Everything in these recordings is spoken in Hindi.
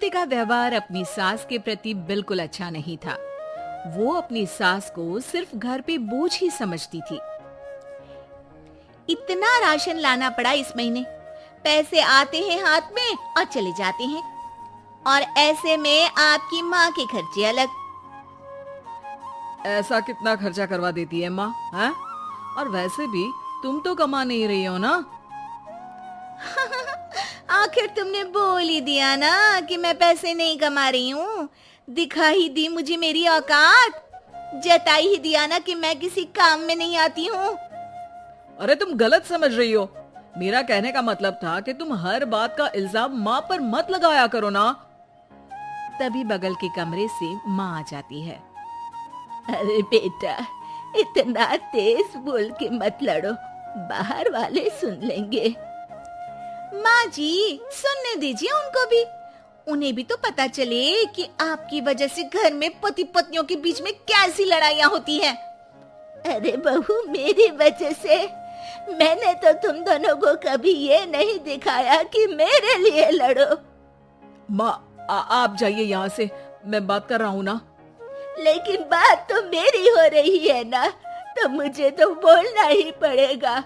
श्रुति का व्यवहार अपनी सास के प्रति बिल्कुल अच्छा नहीं था। वो अपनी सास को सिर्फ घर पे बोझ ही समझती थी। इतना राशन लाना पड़ा इस महीने, पैसे आते हैं हाथ में और चले जाते हैं, और ऐसे में आपकी माँ के खर्चे अलग। ऐसा कितना खर्चा करवा देती है माँ, है? और वैसे भी तुम तो कमा नहीं रही हो ना। आखिर तुमने बोल ही दिया ना कि मैं पैसे नहीं कमा रही हूँ। दिखा ही दी मुझे मेरी औकात, जताई ही दिया ना कि मैं किसी काम में नहीं आती हूँ। अरे तुम गलत समझ रही हो। मेरा कहने का मतलब था कि तुम हर बात का इल्जाम माँ पर मत लगाया करो ना। तभी बगल के कमरे से माँ आ जाती है। अरे बेटा, इतना तेज बोल के मत लड़ो, बाहर वाले सुन लेंगे। माँ जी, सुनने दीजिए उनको भी। उन्हें भी तो पता चले कि आपकी वजह से घर में पति पत्नियों के बीच में कैसी लड़ाइयाँ होती हैं। अरे बहू, मेरी वजह से? मैंने तो तुम दोनों को कभी ये नहीं दिखाया कि मेरे लिए लड़ो। माँ आप जाइए यहाँ से, मैं बात कर रहा हूँ ना। लेकिन बात तो मेरी हो रही है ना, तो मुझे तो बोलना ही पड़ेगा।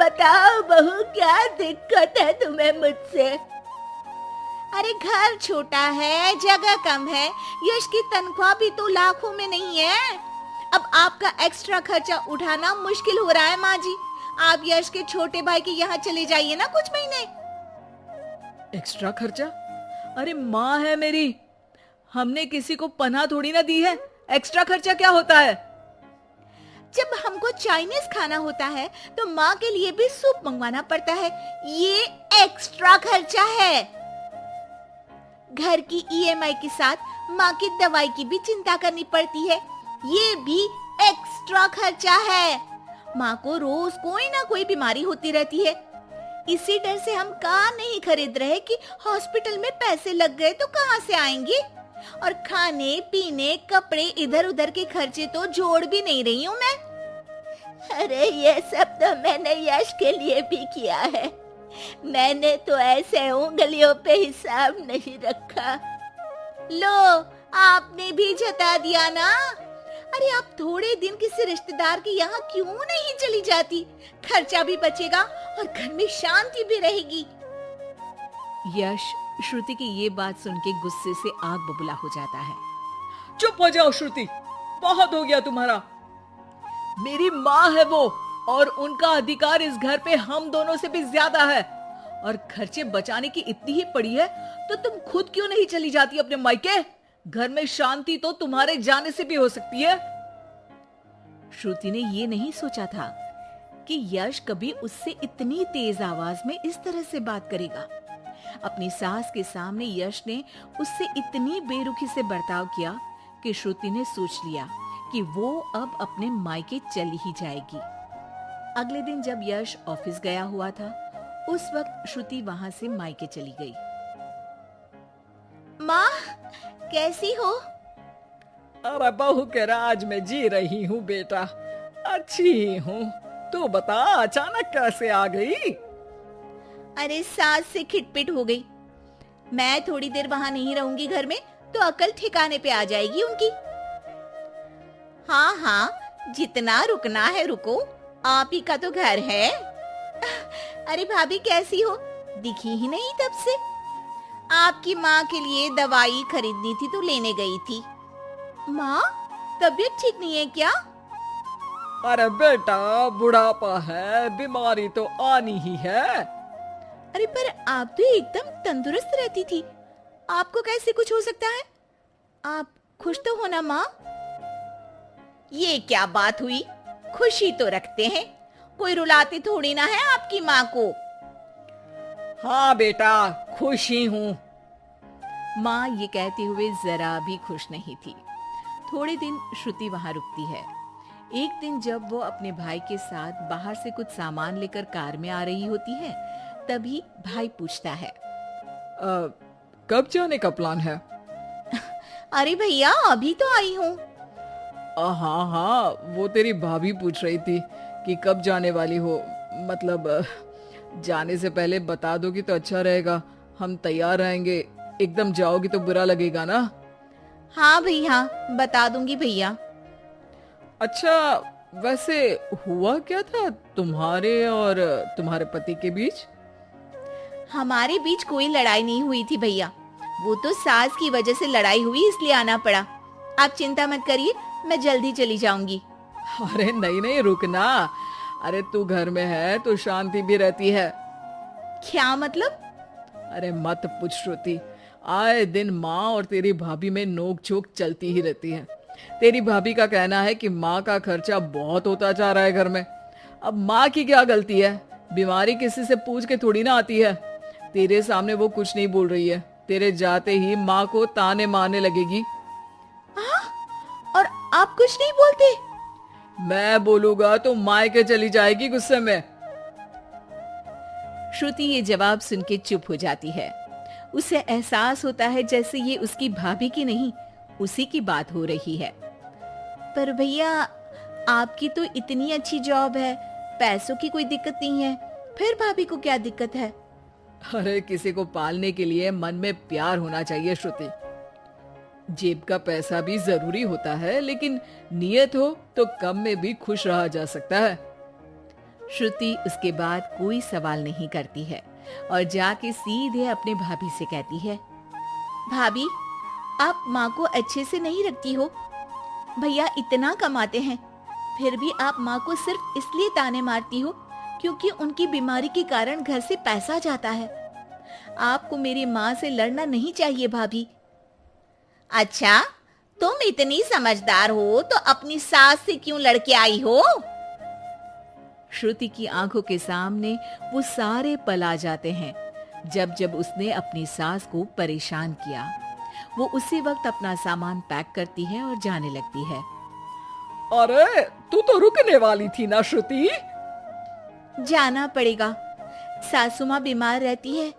बताओ बहू, क्या दिक्कत है तुम्हें मुझसे? अरे घर छोटा है, जगह कम है, यश की तनख्वाह भी तो लाखों में नहीं है। अब आपका एक्स्ट्रा खर्चा उठाना मुश्किल हो रहा है माँ जी। आप यश के छोटे भाई के यहाँ चले जाइए ना कुछ महीने। एक्स्ट्रा खर्चा? अरे माँ है मेरी, हमने किसी को पनाह थोड़ी ना दी है। एक्स्ट्रा खर्चा क्या होता है? जब हमको चाइनीज खाना होता है तो माँ के लिए भी सूप मंगवाना पड़ता है, ये एक्स्ट्रा खर्चा है। घर की ईएमआई के साथ माँ की दवाई की भी चिंता करनी पड़ती है, ये भी एक्स्ट्रा खर्चा है। माँ को रोज कोई ना कोई बीमारी होती रहती है। इसी डर से हम कार नहीं खरीद रहे कि हॉस्पिटल में पैसे लग गए तो कहाँ से आएंगे। और खाने पीने कपड़े इधर उधर के खर्चे तो जोड़ भी नहीं रही हूँ मैं। अरे ये सब तो मैंने यश के लिए भी किया है, मैंने तो ऐसे उंगलियों पे हिसाब नहीं रखा। लो, आपने भी जता दिया ना। अरे आप थोड़े दिन किसी रिश्तेदार के यहाँ क्यों नहीं चली जाती? खर्चा भी बचेगा और घर में शांति भी रहेगी। यश श्रुति की ये बात सुन के गुस्से से आग बबूला हो जाता है। चुप हो जाओ श्रुति, बहुत हो गया तुम्हारा। मेरी माँ है वो, और उनका अधिकार इस घर पे हम दोनों से भी ज्यादा है। और खर्चे बचाने की इतनी ही पड़ी है तो तुम खुद क्यों नहीं चली जाती अपने मायके? घर में शांति तो तुम्हारे जाने से भी हो सकती है। श्रुति ने ये नहीं सोचा था कि यश कभी उससे इतनी तेज आवाज में इस तरह से बात करेगा। अपनी सास के सामने यश ने उससे इतनी बेरुखी से बर्ताव किया कि श्रुति ने सोच लिया कि वो अब अपने मायके चली ही जाएगी। अगले दिन जब यश ऑफिस गया हुआ था, उस वक्त श्रुति वहां से मायके चली गई। माँ, कैसी हो? अरे बहू के राज में जी रही हूँ बेटा, अच्छी ही हूँ। तू बता, अचानक कैसे आ गई? अरे सास से खिटपिट हो गई। मैं थोड़ी देर वहां नहीं रहूंगी घर में तो अकल ठिकाने पे आ जाएगी उनकी। हाँ हाँ, जितना रुकना है रुको, आप ही का तो घर है। अरे भाभी कैसी हो? दिखी ही नहीं तब से। आपकी माँ के लिए दवाई खरीदनी थी तो लेने गई थी। माँ, तबीयत ठीक नहीं है क्या? अरे बेटा, बुढ़ापा है, बीमारी तो आनी ही है। अरे पर आप तो एकदम तंदुरुस्त रहती थी, आपको कैसे कुछ हो सकता है? आप खुश तो हो ना माँ? ये क्या बात हुई? खुशी तो रखते हैं, कोई रुलाते थोड़ी ना है आपकी माँ को। हाँ बेटा, खुश ही हूँ। माँ ये कहते हुए जरा भी खुश नहीं थी। थोड़े दिन श्रुति वहां रुकती है। एक दिन जब वो अपने भाई के साथ बाहर से कुछ सामान लेकर कार में आ रही होती है, तभी भाई पूछता है, कब जाने का प्लान है? अरे भैया, अभी तो आई हूँ। हाँ हाँ, वो तेरी भाभी पूछ रही थी कि कब जाने वाली हो। मतलब जाने से पहले बता दोगी तो अच्छा रहेगा, हम तैयार रहेंगे। एकदम जाओगी तो बुरा लगेगा ना। हाँ भैया, बता दूंगी भैया। अच्छा, वैसे हुआ क्या था तुम्हारे और तुम्हारे पति के बीच? हमारे बीच कोई लड़ाई नहीं हुई थी भैया, वो तो सास की वजह से लड़ाई हुई इसलिए आना पड़ा। आप चिंता मत करिए, मैं जल्दी चली जाऊंगी। अरे नहीं नहीं, रुकना। अरे तू घर में है तो शांति भी रहती है। क्या मतलब? अरे मत पूछ श्रुति, आए दिन माँ और तेरी भाभी में नोक झोंक चलती ही रहती है। तेरी भाभी का कहना है कि माँ का खर्चा बहुत होता जा रहा है घर में। अब माँ की क्या गलती है? बीमारी किसी से पूछ के थोड़ी ना आती है। तेरे सामने वो कुछ नहीं बोल रही है, तेरे जाते ही माँ को ताने मारने लगेगी। और आप कुछ नहीं बोलते? मैं बोलूंगा तो मायके चली जाएगी गुस्से में। श्रुति ये जवाब सुन के चुप हो जाती है। उसे एहसास होता है जैसे ये उसकी भाभी की नहीं, उसी की बात हो रही है। पर भैया, आपकी तो इतनी अच्छी जॉब है, पैसों की कोई दिक्कत नहीं है, फिर भाभी को क्या दिक्कत है? अरे किसी को पालने के लिए मन में प्यार होना चाहिए श्रुति। जेब का पैसा भी जरूरी होता है, लेकिन नियत हो तो कम में भी खुश रहा जा सकता है। श्रुति उसके बाद कोई सवाल नहीं करती है और जाके सीधे अपने भाभी से कहती है, भाभी, आप माँ को अच्छे से नहीं रखती हो। भैया इतना कमाते हैं, फिर भी आप माँ को सिर्फ इसलिए ताने मारती हो क्योंकि उनकी बीमारी के कारण घर से पैसा जाता है। आपको मेरी माँ से लड़ना नहीं चाहिए भाभी। अच्छा, तुम इतनी समझदार हो तो अपनी सास से क्यों लड़के आई हो? श्रुति की आंखों के सामने वो सारे पल आ जाते हैं जब जब उसने अपनी सास को परेशान किया। वो उसी वक्त अपना सामान पैक करती है और जाने लगती है। अरे तू तो रुकने वाली थी ना श्रुति? जाना पड़ेगा, सासू माँ बीमार रहती है,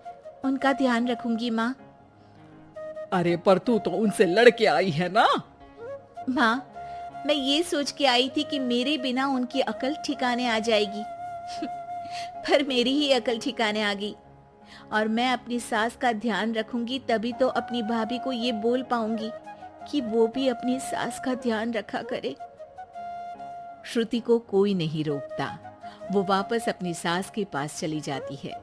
उनका ध्यान रखूंगी माँ। अरे पर तू तो उनसे लड़के आई है ना? माँ, मैं ये सोच के आई थी कि मेरे बिना उनकी अकल ठिकाने आ जाएगी पर मेरी ही अकल ठिकाने आ गई और मैं अपनी सास का ध्यान रखूंगी, तभी तो अपनी भाभी को ये बोल पाऊंगी कि वो भी अपनी सास का ध्यान रखा करे। श्रुति को कोई नहीं रोकता, वो वापस अपनी सास के पास चली जाती है।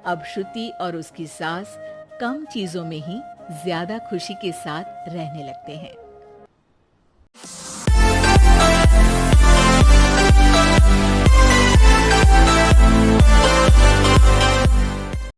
अब श्रुति और उसकी सास कम चीजों में ही ज्यादा खुशी के साथ रहने लगते हैं।